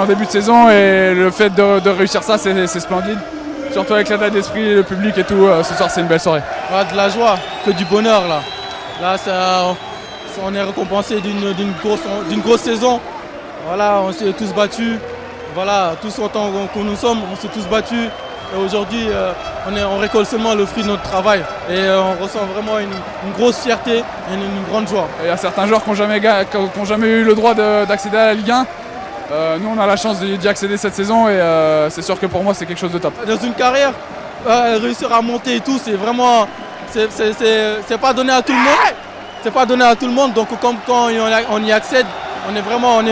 en début de saison et le fait de réussir ça, c'est splendide. Surtout avec l'état d'esprit, le public et tout, ce soir c'est une belle soirée. De la joie, que du bonheur là. Là, on est récompensé d'une grosse saison. Voilà, on s'est tous battus. Voilà, tous autant que nous sommes, on s'est tous battus. Et aujourd'hui, on récolte seulement le fruit de notre travail. Et on ressent vraiment une grosse fierté et une grande joie. Il y a certains joueurs qui n'ont jamais eu le droit d'accéder à la Ligue 1. Nous, on a la chance d'y accéder cette saison et c'est sûr que pour moi, c'est quelque chose de top. Dans une carrière, réussir à monter et tout, c'est vraiment... C'est pas donné à tout le monde. C'est pas donné à tout le monde. Donc quand on y accède, on est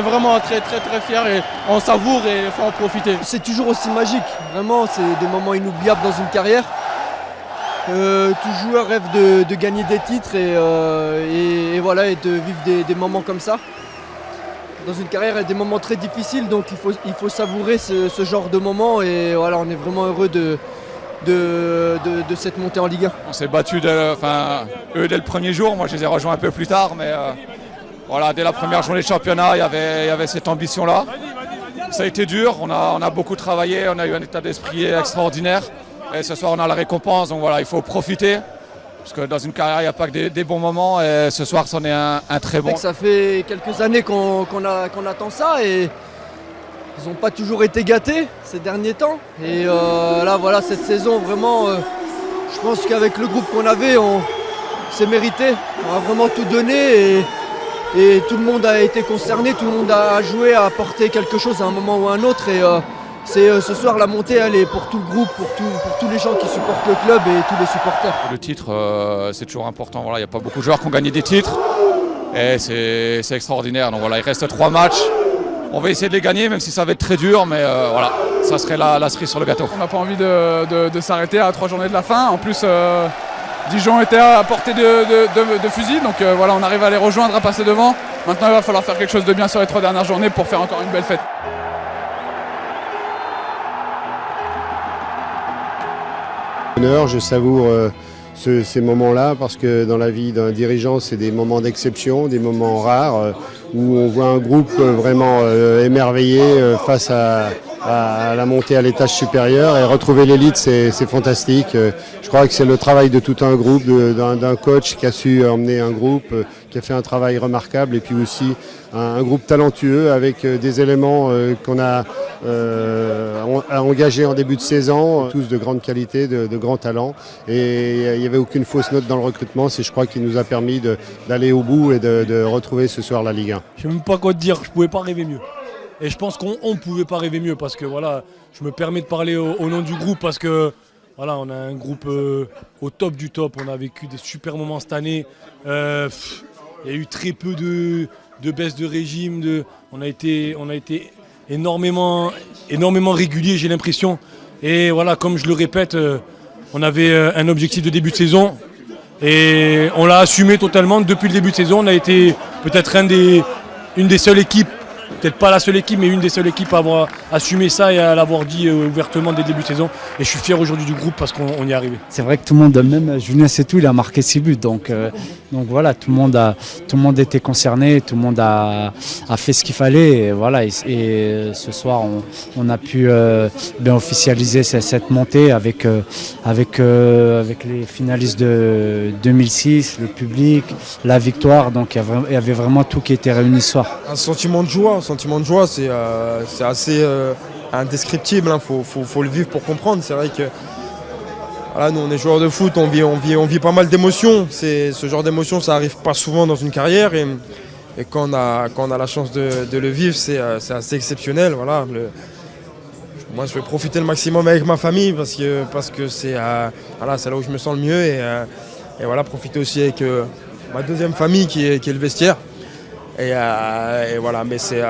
vraiment très fiers et on savoure et il faut en profiter. C'est toujours aussi magique, vraiment, c'est des moments inoubliables dans une carrière. Tout joueur rêve de gagner des titres et voilà, et de vivre des moments comme ça. Dans une carrière, il y a des moments très difficiles, donc il faut savourer ce genre de moments et voilà, on est vraiment heureux de cette montée en Ligue 1. On s'est battus eux dès le premier jour, moi je les ai rejoints un peu plus tard, mais voilà, dès la première journée de championnat, il y avait cette ambition-là. Ça a été dur, on a beaucoup travaillé, on a eu un état d'esprit extraordinaire. Et ce soir, on a la récompense, donc voilà, il faut profiter. Parce que dans une carrière, il n'y a pas que des bons moments. Et ce soir, c'en est un très bon. Ça fait quelques années qu'on attend ça et ils n'ont pas toujours été gâtés ces derniers temps. Et là, voilà, cette saison, vraiment, je pense qu'avec le groupe qu'on avait, c'est mérité. On a vraiment tout donné et tout le monde a été concerné, tout le monde a joué, a apporté quelque chose à un moment ou à un autre. Et ce soir, la montée, elle est pour tout le groupe, pour tous les gens qui supportent le club et tous les supporters. Le titre, c'est toujours important. Voilà, il n'y a pas beaucoup de joueurs qui ont gagné des titres. Et c'est extraordinaire. Donc voilà, il reste 3 matchs. On va essayer de les gagner, même si ça va être très dur. Mais voilà, ça serait la cerise sur le gâteau. On n'a pas envie de s'arrêter à 3 journées de la fin. En plus, Dijon était à portée de fusil. Donc voilà, on arrive à les rejoindre, à passer devant. Maintenant, il va falloir faire quelque chose de bien sur les 3 dernières journées pour faire encore une belle fête. Je savoure ces moments-là parce que dans la vie d'un dirigeant, c'est des moments d'exception, des moments rares où on voit un groupe vraiment émerveillé face à la montée à l'étage supérieur et retrouver l'élite, c'est fantastique. Je crois que c'est le travail de tout un groupe, d'un coach qui a su emmener un groupe, qui a fait un travail remarquable et puis aussi un groupe talentueux avec des éléments qu'on a engagés en début de saison, tous de grande qualité, de grands talents et il n'y avait aucune fausse note dans le recrutement, c'est je crois qui nous a permis d'aller au bout et de retrouver ce soir la Ligue 1. Je ne sais même pas quoi te dire, je ne pouvais pas rêver mieux. Et je pense qu'on ne pouvait pas rêver mieux parce que voilà, je me permets de parler au nom du groupe parce que voilà, on a un groupe au top du top, on a vécu des super moments cette année. Il y a eu très peu de baisse de régime, on a été énormément régulier, j'ai l'impression. Et voilà, comme je le répète, on avait un objectif de début de saison et on l'a assumé totalement depuis le début de saison. On a été peut-être une des seules équipes, peut-être pas la seule équipe, mais une des seules équipes à avoir assumé ça et à l'avoir dit ouvertement dès le début de saison. Et je suis fier aujourd'hui du groupe parce qu'on y est arrivé. C'est vrai que tout le monde, même Julien Setou, il a marqué 6 buts. Donc voilà, tout le monde était concerné, tout le monde a fait ce qu'il fallait. Et voilà, et ce soir, on a pu bien officialiser cette montée avec les finalistes de 2006, le public, la victoire. Donc il y avait vraiment tout qui était réuni ce soir. Un sentiment de joie, c'est assez indescriptible, hein. Faut le vivre pour comprendre. C'est vrai que voilà, nous on est joueurs de foot, on vit pas mal d'émotions. Ce genre d'émotions, ça arrive pas souvent dans une carrière et quand on a la chance de le vivre, c'est assez exceptionnel. Voilà, moi je vais profiter le maximum avec ma famille parce que c'est là où je me sens le mieux et voilà, profiter aussi avec ma deuxième famille qui est le vestiaire. Et voilà, mais c'est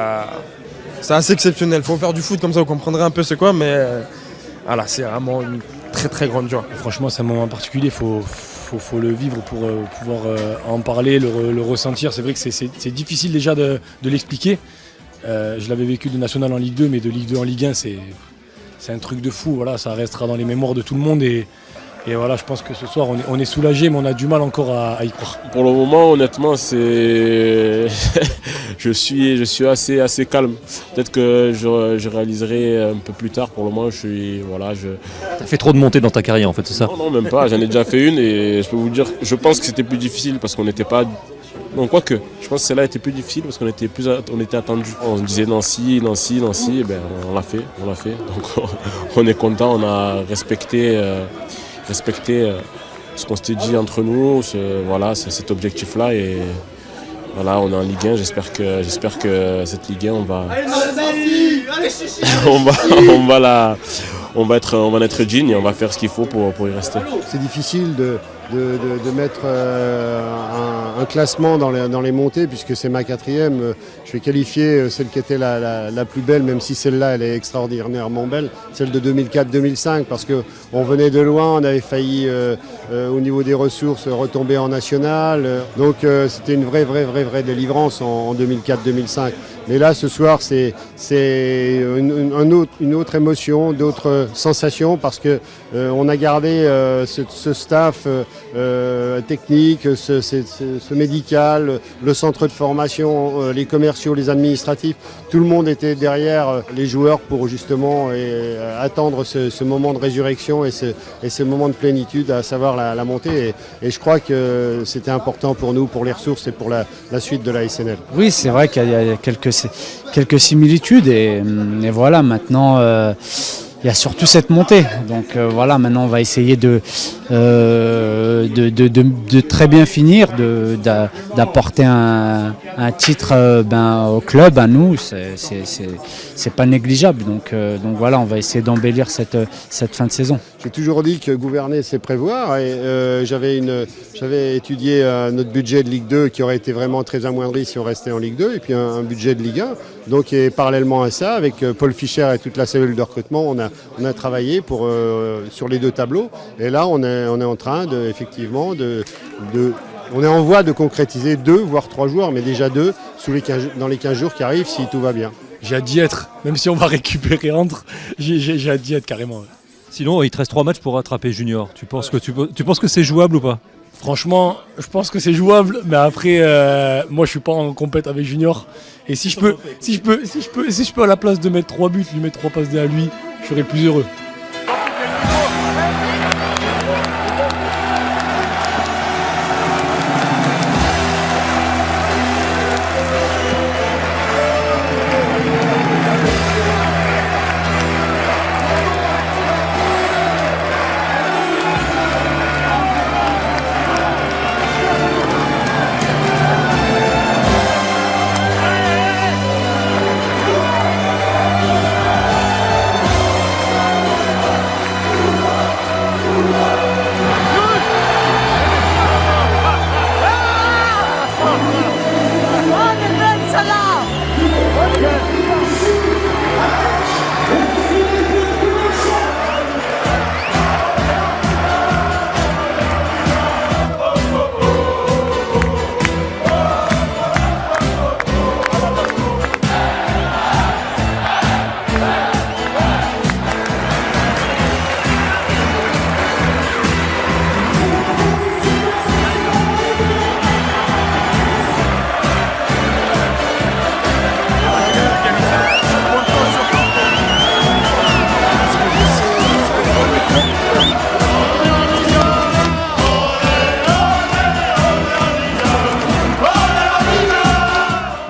assez exceptionnel. Il faut faire du foot comme ça, vous comprendrez un peu c'est quoi, mais voilà, c'est vraiment une très très grande joie. Franchement, c'est un moment particulier, il faut le vivre pour pouvoir en parler, le ressentir. C'est vrai que c'est difficile déjà de l'expliquer. Je l'avais vécu de national en Ligue 2, mais de Ligue 2 en Ligue 1, c'est un truc de fou. Voilà, ça restera dans les mémoires de tout le monde et Et voilà, je pense que ce soir, on est soulagé, mais on a du mal encore à y croire. Pour le moment, honnêtement, c'est je suis assez calme. Peut-être que je réaliserai un peu plus tard. Pour le moment, T'as fait trop de montées dans ta carrière en fait, c'est ça? Non, même pas. J'en ai déjà fait une et je peux vous dire, je pense que c'était plus difficile parce qu'on n'était pas. Non, quoique, je pense que celle-là était plus difficile parce qu'on était attendu. On se disait Nancy, et ben on l'a fait. Donc on est content, on a respecté ce qu'on s'était dit entre nous, c'est cet objectif-là et voilà, on est en Ligue 1. J'espère que cette Ligue 1, on va être digne et on va faire ce qu'il faut pour y rester. C'est difficile de mettre un classement dans les montées puisque c'est ma 4e. Je vais qualifier celle qui était la plus belle, même si celle-là elle est extraordinairement belle, celle de 2004-2005 parce qu'on venait de loin, on avait failli au niveau des ressources retomber en national. Donc c'était une vraie délivrance en 2004-2005. Mais là ce soir c'est une autre émotion, d'autres sensations parce que on a gardé ce staff technique, ce médical, le centre de formation, les commerciaux, les administratifs. Tout le monde était derrière les joueurs pour justement attendre ce moment de résurrection et ce moment de plénitude, à savoir la montée. Et je crois que c'était important pour nous, pour les ressources et pour la suite de la SNL. Oui, c'est vrai qu'il y a quelques similitudes et voilà, maintenant il y a surtout cette montée. Donc voilà, maintenant on va essayer de très bien finir, d'apporter un titre au club, à nous, c'est pas négligeable. Donc voilà, on va essayer d'embellir cette fin de saison. J'ai toujours dit que gouverner, c'est prévoir. Et j'avais étudié notre budget de Ligue 2 qui aurait été vraiment très amoindri si on restait en Ligue 2, et puis un budget de Ligue 1. Donc, et parallèlement à ça, avec Paul Fischer et toute la cellule de recrutement, on a travaillé sur les 2 tableaux. Et là, on est en train on est en voie de concrétiser 2, voire 3 joueurs, mais déjà 2 dans les 15 jours qui arrivent, si tout va bien. J'ai hâte d'y être, même si on va récupérer entre, j'ai hâte d'y être carrément. Ouais. Sinon, il te reste 3 matchs pour rattraper Junior. Tu penses que c'est jouable ou pas? Franchement, je pense que c'est jouable, mais après, moi je suis pas en compète avec Junior. Et si je peux à la place de mettre 3 buts, lui mettre 3 passes D à lui, je serais plus heureux.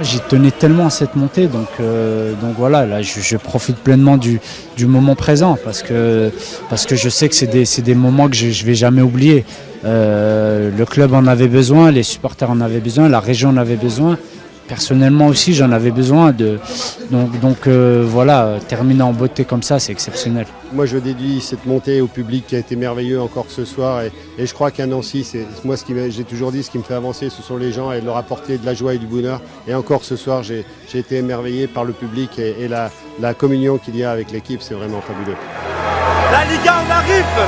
J'y tenais tellement à cette montée, donc voilà, là je profite pleinement du moment présent parce que je sais que c'est des moments que je vais jamais oublier. Le club en avait besoin, les supporters en avaient besoin, la région en avait besoin. Personnellement aussi, j'en avais besoin. Donc voilà, terminer en beauté comme ça, c'est exceptionnel. Moi, je dédie cette montée au public qui a été merveilleux encore ce soir. Et je crois qu'à Nancy, moi, j'ai toujours dit, ce qui me fait avancer, ce sont les gens et leur apporter de la joie et du bonheur. Et encore ce soir, j'ai été émerveillé par le public et la communion qu'il y a avec l'équipe. C'est vraiment fabuleux. La Ligue 1, on arrive!